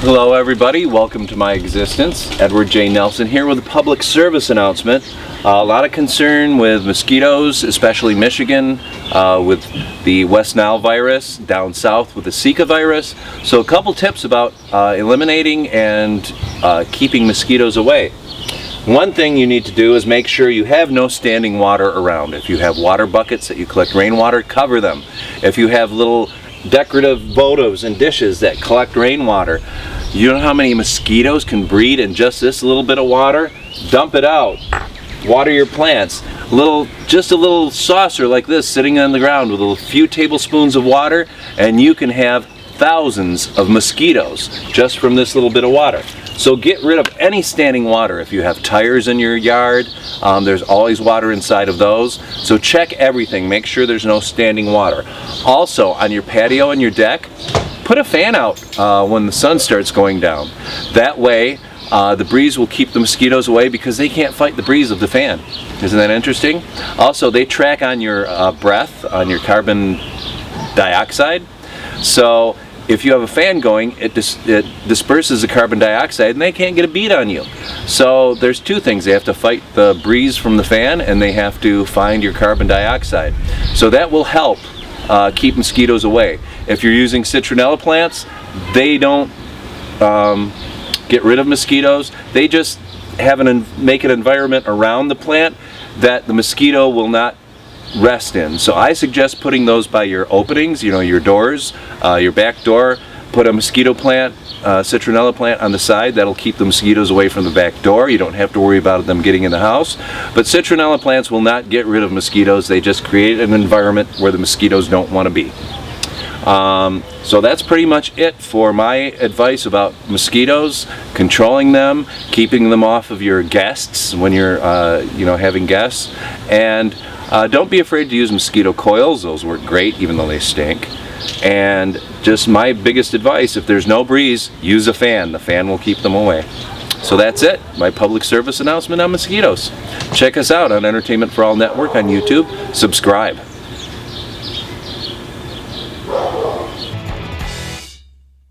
Hello everybody, welcome to my existence. Edward J. Nelson here with a public service announcement. A lot of concern with mosquitoes, especially Michigan, with the West Nile virus, down south with the Zika virus. So a couple tips about eliminating and keeping mosquitoes away. One thing you need to do is make sure you have no standing water around. If you have water buckets that you collect rainwater, cover them. If you have little decorative votives and dishes that collect rainwater, you know how many mosquitoes can breed in just this little bit of water? Dump it out. Water your plants. Just a little saucer like this sitting on the ground with a few tablespoons of water, and you can have thousands of mosquitoes just from this little bit of water. So get rid of any standing water. If you have tires in your yard, there's always water inside of those. So check everything, make sure there's no standing water. Also, on your patio and your deck, put a fan out when the sun starts going down. That way, the breeze will keep the mosquitoes away because they can't fight the breeze of the fan. Isn't that interesting? Also, they track on your breath, on your carbon dioxide. So if you have a fan going, it disperses the carbon dioxide and they can't get a bead on you. So there's two things. They have to fight the breeze from the fan and they have to find your carbon dioxide. So that will help keep mosquitoes away. If you're using citronella plants, they don't get rid of mosquitoes. They just make an environment around the plant that the mosquito will not rest in. So I suggest putting those by your openings, your doors, your back door. Put a mosquito plant, citronella plant on the side. That'll keep the mosquitoes away from the back door. You don't have to worry about them getting in the house. But citronella plants will not get rid of mosquitoes. They just create an environment where the mosquitoes don't want to be. So that's pretty much it for my advice about mosquitoes, controlling them, keeping them off of your guests when you're having guests, and don't be afraid to use mosquito coils. Those work great even though they stink. And just my biggest advice, if there's no breeze, use a fan. The fan will keep them away. So that's it, my public service announcement on mosquitoes. Check us out on Entertainment for All Network on YouTube. Subscribe.